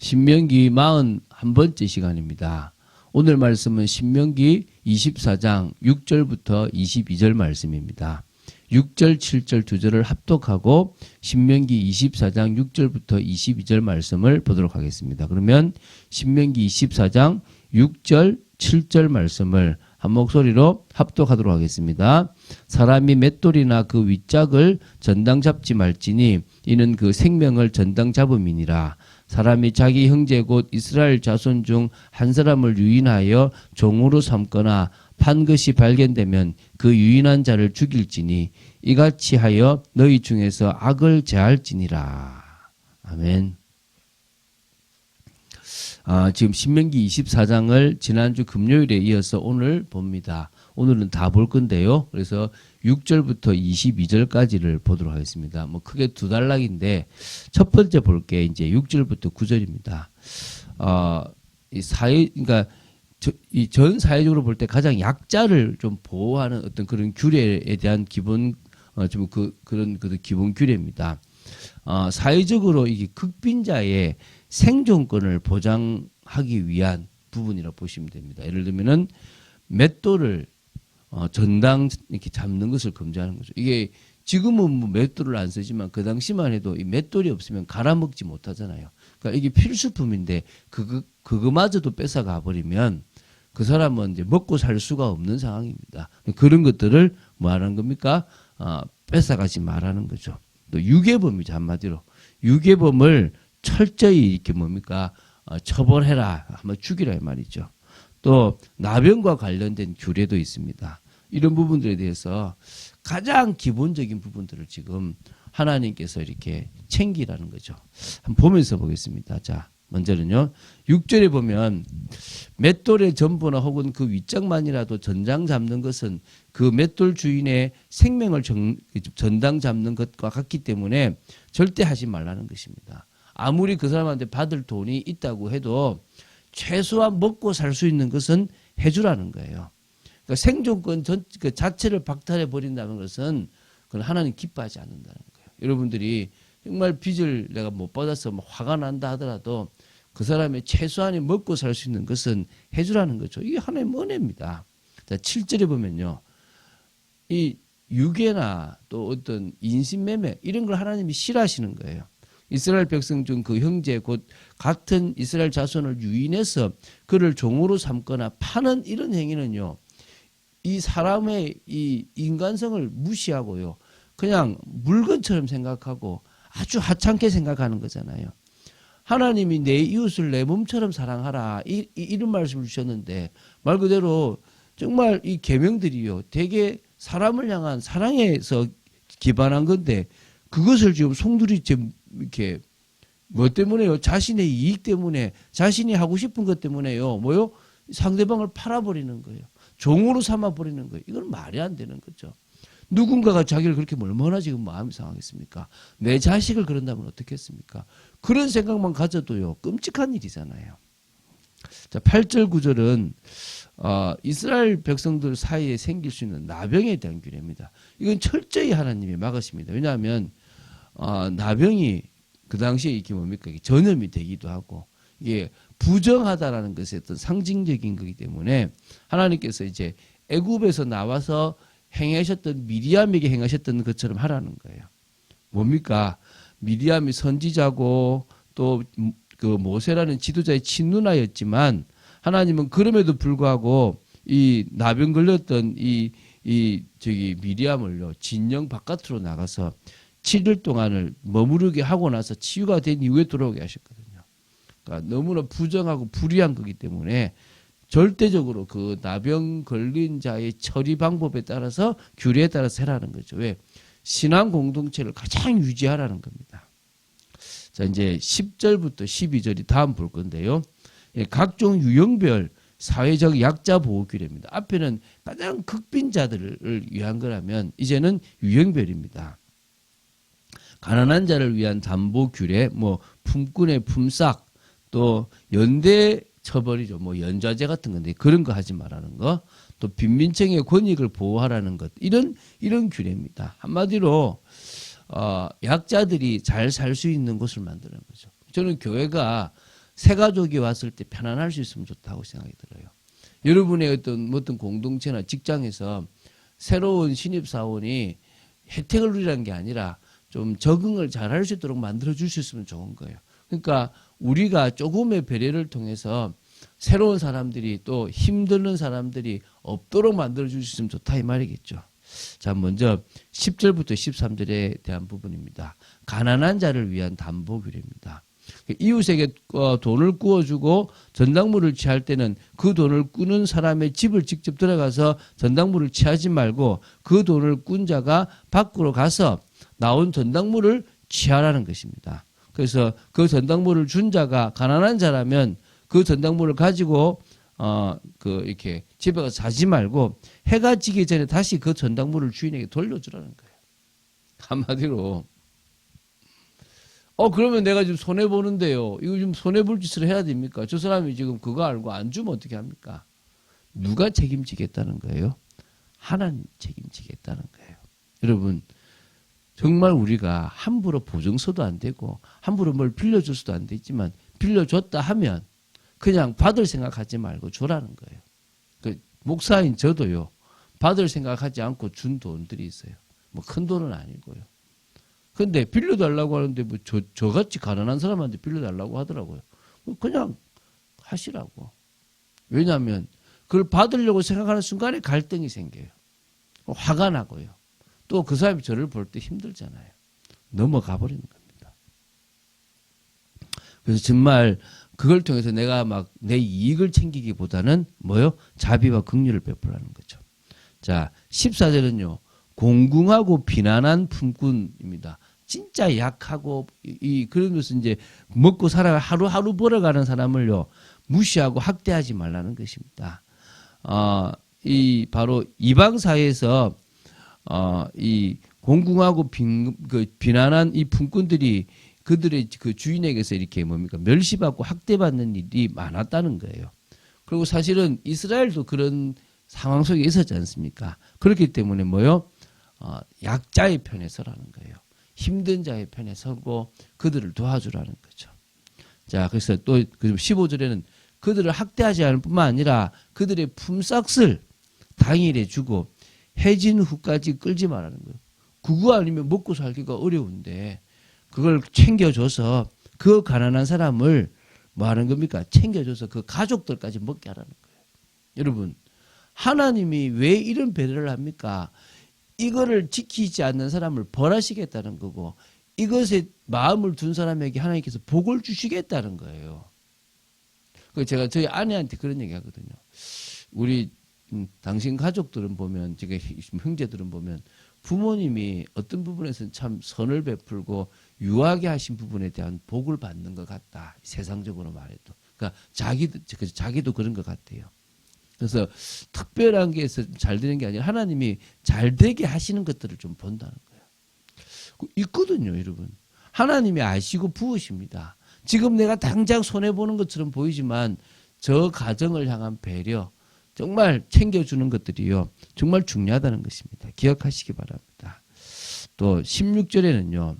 신명기 41번째 시간입니다. 오늘 말씀은 신명기 24장 6절부터 22절 말씀입니다. 6절, 7절 두 절을 합독하고 신명기 24장 6절부터 22절 말씀을 보도록 하겠습니다. 그러면 신명기 24장 6절, 7절 말씀을 한 목소리로 합독하도록 하겠습니다. 사람이 맷돌이나 그 윗짝을 전당 잡지 말지니 이는 그 생명을 전당 잡음이니라. 사람이 자기 형제 곧 이스라엘 자손 중 한 사람을 유인하여 종으로 삼거나 판 것이 발견되면 그 유인한 자를 죽일지니 이같이 하여 너희 중에서 악을 제할지니라. 아멘. 지금 신명기 24장을 지난주 금요일에 이어서 오늘 봅니다. 오늘은 다 볼 건데요. 그래서 6절부터 22절까지를 보도록 하겠습니다. 뭐 크게 두 단락인데 첫 번째 볼 게 이제 6절부터 9절입니다. 그러니까 이 전 사회적으로 볼 때 가장 약자를 좀 보호하는 어떤 그런 규례에 대한 기본 그런 기본 규례입니다. 사회적으로 이게 극빈자의 생존권을 보장하기 위한 부분이라고 보시면 됩니다. 예를 들면은 맷돌을 전당 이렇게 잡는 것을 금지하는 거죠. 이게 지금은 뭐 맷돌을 안 쓰지만 그 당시만 해도 이 맷돌이 없으면 갈아먹지 못하잖아요. 그러니까 이게 필수품인데 그거마저도 뺏어가 버리면 그 사람은 이제 먹고 살 수가 없는 상황입니다. 그런 것들을 뭐 하는 겁니까? 뺏어가지 말라는 거죠. 또 유괴범이죠, 한마디로. 유괴범을 철저히 이렇게 뭡니까? 처벌해라. 한번 죽이라 이 말이죠. 또 나병과 관련된 규례도 있습니다. 이런 부분들에 대해서 가장 기본적인 부분들을 지금 하나님께서 이렇게 챙기라는 거죠. 한번 보면서 보겠습니다. 자, 먼저는요. 6절에 보면 맷돌의 전부나 혹은 그 윗짝만이라도 전당 잡는 것은 그 맷돌 주인의 생명을 전당 잡는 것과 같기 때문에 절대 하지 말라는 것입니다. 아무리 그 사람한테 받을 돈이 있다고 해도 최소한 먹고 살 수 있는 것은 해주라는 거예요. 그러니까 생존권 그 자체를 박탈해 버린다는 것은 그건 하나님 기뻐하지 않는다는 거예요. 여러분들이 정말 빚을 내가 못 받아서 화가 난다 하더라도 그 사람의 최소한의 먹고 살 수 있는 것은 해주라는 거죠. 이게 하나님의 은혜입니다. 자, 7절에 보면요. 이 유괴나 또 어떤 인신매매 이런 걸 하나님이 싫어하시는 거예요. 이스라엘 백성 중 그 형제 곧 같은 이스라엘 자손을 유인해서 그를 종으로 삼거나 파는 이런 행위는요. 이 사람의 이 인간성을 무시하고요. 그냥 물건처럼 생각하고 아주 하찮게 생각하는 거잖아요. 하나님이 내 이웃을 내 몸처럼 사랑하라 이런 말씀을 주셨는데 말 그대로 정말 이 계명들이요. 되게 사람을 향한 사랑에서 기반한 건데 그것을 지금 송두리 이렇게 뭐 때문에요? 자신의 이익 때문에 자신이 하고 싶은 것 때문에요. 뭐요? 상대방을 팔아버리는 거예요. 종으로 삼아버리는 거예요. 이건 말이 안 되는 거죠. 누군가가 자기를 그렇게 얼마나 지금 마음이 상하겠습니까? 내 자식을 그런다면 어떻겠습니까? 그런 생각만 가져도요. 끔찍한 일이잖아요. 자, 8절 9절은 이스라엘 백성들 사이에 생길 수 있는 나병에 대한 규례입니다. 이건 철저히 하나님이 막으십니다. 왜냐하면 나병이 그 당시에 이게 뭡니까? 전염이 되기도 하고 이게 부정하다라는 것의 어떤 상징적인 거기 때문에 하나님께서 이제 애굽에서 나와서 행하셨던 미리암에게 행하셨던 것처럼 하라는 거예요. 뭡니까? 미리암이 선지자고 또 그 모세라는 지도자의 친누나였지만 하나님은 그럼에도 불구하고 이 나병 걸렸던 이 미리암을요 진영 바깥으로 나가서 7일 동안을 머무르게 하고 나서 치유가 된 이후에 돌아오게 하셨거든요. 그러니까 너무나 부정하고 불의한 거기 때문에 절대적으로 그 나병 걸린 자의 처리 방법에 따라서 규례에 따라서 해라는 거죠. 왜? 신앙 공동체를 가장 유지하라는 겁니다. 자, 이제 10절부터 12절이 다음 볼 건데요. 각종 유형별 사회적 약자 보호 규례입니다. 앞에는 가장 극빈자들을 위한 거라면 이제는 유형별입니다. 가난한 자를 위한 담보 규례, 뭐 품꾼의 품삯, 또 연대 처벌이죠. 뭐 연좌제 같은 건데 그런 거 하지 말라는 거. 또 빈민층의 권익을 보호하라는 것. 이런 규례입니다. 한마디로 약자들이 잘 살 수 있는 곳을 만드는 거죠. 저는 교회가 새 가족이 왔을 때 편안할 수 있으면 좋다고 생각이 들어요. 여러분의 어떤 공동체나 직장에서 새로운 신입사원이 혜택을 누리라는 게 아니라 좀 적응을 잘할 수 있도록 만들어줄 수 있으면 좋은 거예요. 그러니까 우리가 조금의 배려를 통해서 새로운 사람들이 또 힘드는 사람들이 없도록 만들어줄 수 있으면 좋다 이 말이겠죠. 자, 먼저 10절부터 13절에 대한 부분입니다. 가난한 자를 위한 담보규례입니다. 이웃에게 돈을 구워주고 전당물을 취할 때는 그 돈을 꾸는 사람의 집을 직접 들어가서 전당물을 취하지 말고 그 돈을 꾼 자가 밖으로 가서 나온 전당물을 취하라는 것입니다. 그래서 그 전당물을 준 자가 가난한 자라면 그 전당물을 가지고 이렇게 집에 가서 자지 말고 해가 지기 전에 다시 그 전당물을 주인에게 돌려주라는 거예요. 한마디로 그러면 내가 지금 손해보는데요. 이거 좀 손해볼 짓을 해야 됩니까? 저 사람이 지금 그거 알고 안 주면 어떻게 합니까? 누가 책임지겠다는 거예요? 하나님 책임지겠다는 거예요. 여러분, 정말 우리가 함부로 보증서도 안 되고 함부로 뭘 빌려줄 수도 안 되지만 빌려줬다 하면 그냥 받을 생각하지 말고 주라는 거예요. 그 목사인 저도요. 받을 생각하지 않고 준 돈들이 있어요. 뭐 큰 돈은 아니고요. 근데 빌려달라고 하는데 뭐 저같이 가난한 사람한테 빌려달라고 하더라고요. 그냥 하시라고. 왜냐하면 그걸 받으려고 생각하는 순간에 갈등이 생겨요. 화가 나고요. 또 그 사람이 저를 볼 때 힘들잖아요. 넘어가 버리는 겁니다. 그래서 정말 그걸 통해서 내가 막 내 이익을 챙기기보다는 뭐요? 자비와 긍휼을 베풀라는 거죠. 자, 14절은요. 공궁하고 비난한 품꾼입니다. 진짜 약하고 그러면서 이제 먹고 살아 하루하루 벌어가는 사람을요. 무시하고 학대하지 말라는 것입니다. 바로 이방 사회에서 이 공궁하고 비난한 이 품꾼들이 그들의 그 주인에게서 이렇게 멸시받고 학대받는 일이 많았다는 거예요. 그리고 사실은 이스라엘도 그런 상황 속에 있었지 않습니까? 그렇기 때문에 약자의 편에 서라는 거예요. 힘든 자의 편에 서고 그들을 도와주라는 거죠. 자, 그래서 또 15절에는 그들을 학대하지 않을 뿐만 아니라 그들의 품삯을 당일에 주고 해진 후까지 끌지 말라는 거예요. 그거 아니면 먹고 살기가 어려운데 그걸 챙겨줘서 그 가난한 사람을 뭐 하는 겁니까? 챙겨줘서 그 가족들까지 먹게 하라는 거예요. 여러분, 하나님이 왜 이런 배려를 합니까? 이거를 지키지 않는 사람을 벌하시겠다는 거고 이것에 마음을 둔 사람에게 하나님께서 복을 주시겠다는 거예요. 제가 저희 아내한테 그런 얘기 하거든요. 우리 당신 가족들은 보면, 제가 형제들은 보면 부모님이 어떤 부분에서는 참 선을 베풀고 유하게 하신 부분에 대한 복을 받는 것 같다. 세상적으로 말해도. 그러니까 자기도 그런 것 같아요. 그래서 특별한 게 잘 되는 게 아니라 하나님이 잘 되게 하시는 것들을 좀 본다는 거예요. 있거든요, 여러분. 하나님이 아시고 부으십니다. 지금 내가 당장 손해보는 것처럼 보이지만 저 가정을 향한 배려, 정말 챙겨주는 것들이요. 정말 중요하다는 것입니다. 기억하시기 바랍니다. 또 16절에는요.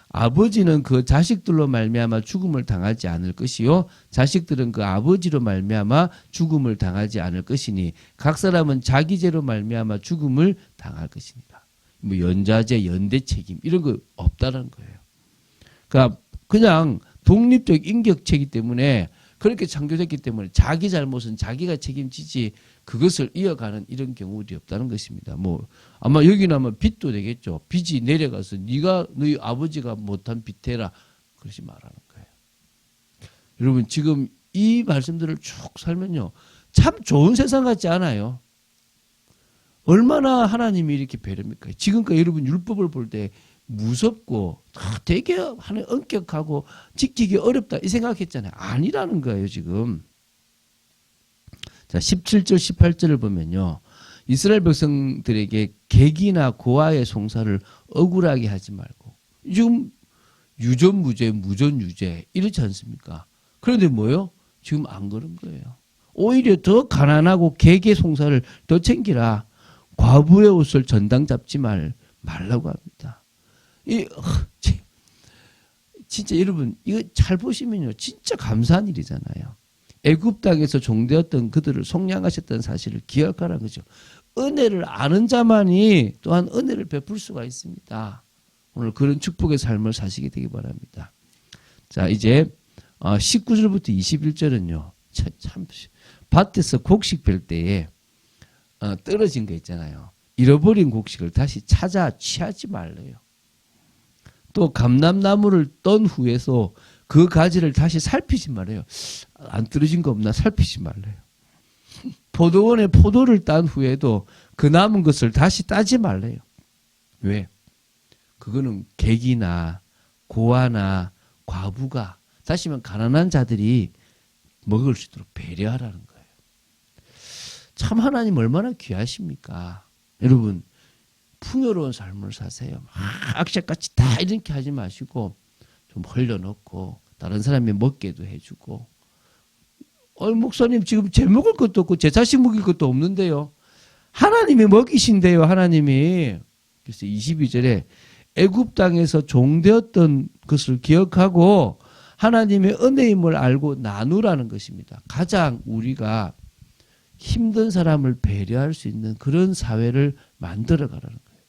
아버지는 그 자식들로 말미암아 죽음을 당하지 않을 것이요 자식들은 그 아버지로 말미암아 죽음을 당하지 않을 것이니 각 사람은 자기 죄로 말미암아 죽음을 당할 것이니라. 뭐 연좌제, 연대 책임 이런 거 없다는 거예요. 그러니까 그냥 독립적 인격체이기 때문에 그렇게 창조됐기 때문에 자기 잘못은 자기가 책임지지 그것을 이어가는 이런 경우들이 없다는 것입니다. 뭐 아마 여기는 아마 빚도 되겠죠. 빚이 내려가서 너희 아버지가 못한 빚 대라 그러지 말라는 거예요. 여러분 지금 이 말씀들을 쭉 살면요. 참 좋은 세상 같지 않아요. 얼마나 하나님이 이렇게 배려입니까? 지금까지 여러분 율법을 볼 때 무섭고 되게 하나님 엄격하고 지키기 어렵다 이 생각했잖아요. 아니라는 거예요 지금. 자 17절 18절을 보면요. 이스라엘 백성들에게 객이나 고아의 송사를 억울하게 하지 말고 지금 유전무죄 무전유죄 이렇지 않습니까? 그런데 뭐요? 지금 안 그런 거예요. 오히려 더 가난하고 객의 송사를 더 챙기라. 과부의 옷을 전당 잡지 말라고 합니다. 진짜 여러분 이거 잘 보시면요. 진짜 감사한 일이잖아요. 애굽 땅에서 종되었던 그들을 속량하셨다는 사실을 기억하라는 거죠. 은혜를 아는 자만이 또한 은혜를 베풀 수가 있습니다. 오늘 그런 축복의 삶을 사시게 되기 바랍니다. 자, 이제 19절부터 21절은요. 참 밭에서 곡식 벨 때에 떨어진 거 있잖아요. 잃어버린 곡식을 다시 찾아 취하지 말래요. 또 감람나무를 떤 후에서 그 가지를 다시 살피지 말아요. 안 떨어진 거 없나 살피지 말래요. 포도원에 포도를 딴 후에도 그 남은 것을 다시 따지 말래요. 왜? 그거는 객이나 고아나 과부가 다시 말하면 가난한 자들이 먹을 수 있도록 배려하라는 거예요. 참 하나님 얼마나 귀하십니까? 여러분 풍요로운 삶을 사세요. 막 악착같이 다 이렇게 하지 마시고 좀 흘려놓고 다른 사람이 먹게도 해주고 목사님 지금 제 먹을 것도 없고 제 자식 먹일 것도 없는데요. 하나님이 먹이신대요. 하나님이. 그래서 22절에 애굽 땅에서 종되었던 것을 기억하고 하나님의 은혜임을 알고 나누라는 것입니다. 가장 우리가 힘든 사람을 배려할 수 있는 그런 사회를 만들어가라는 거예요.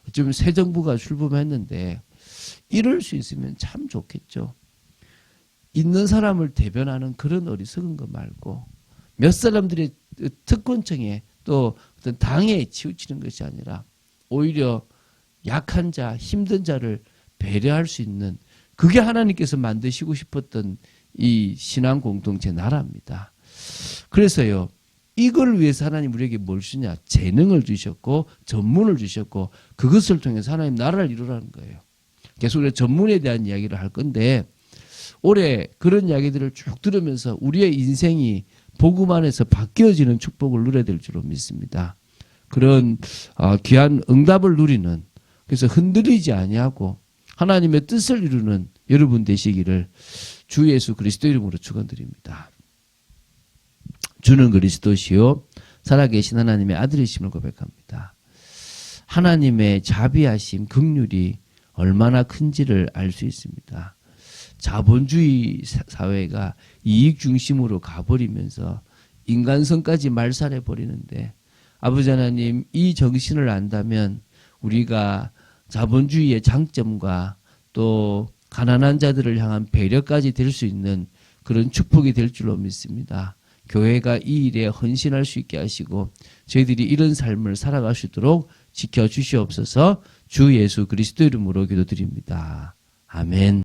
어쩌면 새 정부가 출범했는데 이럴 수 있으면 참 좋겠죠. 있는 사람을 대변하는 그런 어리석은 거 말고 몇 사람들의 특권층에 또 어떤 당에 치우치는 것이 아니라 오히려 약한 자, 힘든 자를 배려할 수 있는 그게 하나님께서 만드시고 싶었던 이 신앙 공동체 나라입니다. 그래서요. 이걸 위해서 하나님 우리에게 뭘 주냐? 재능을 주셨고 전문을 주셨고 그것을 통해서 하나님 나라를 이루라는 거예요. 계속 우리가 전문에 대한 이야기를 할 건데 올해 그런 이야기들을 쭉 들으면서 우리의 인생이 복음 안에서 바뀌어지는 축복을 누려야 될 줄로 믿습니다. 그런 귀한 응답을 누리는 그래서 흔들리지 아니하고 하나님의 뜻을 이루는 여러분 되시기를 주 예수 그리스도 이름으로 축원드립니다. 주는 그리스도시요 살아계신 하나님의 아들이심을 고백합니다. 하나님의 자비하심, 긍휼이 얼마나 큰지를 알 수 있습니다. 자본주의 사회가 이익 중심으로 가버리면서 인간성까지 말살해버리는데 아버지 하나님 이 정신을 안다면 우리가 자본주의의 장점과 또 가난한 자들을 향한 배려까지 될 수 있는 그런 축복이 될 줄로 믿습니다. 교회가 이 일에 헌신할 수 있게 하시고 저희들이 이런 삶을 살아갈 수 있도록 지켜주시옵소서. 주 예수 그리스도 이름으로 기도드립니다. 아멘.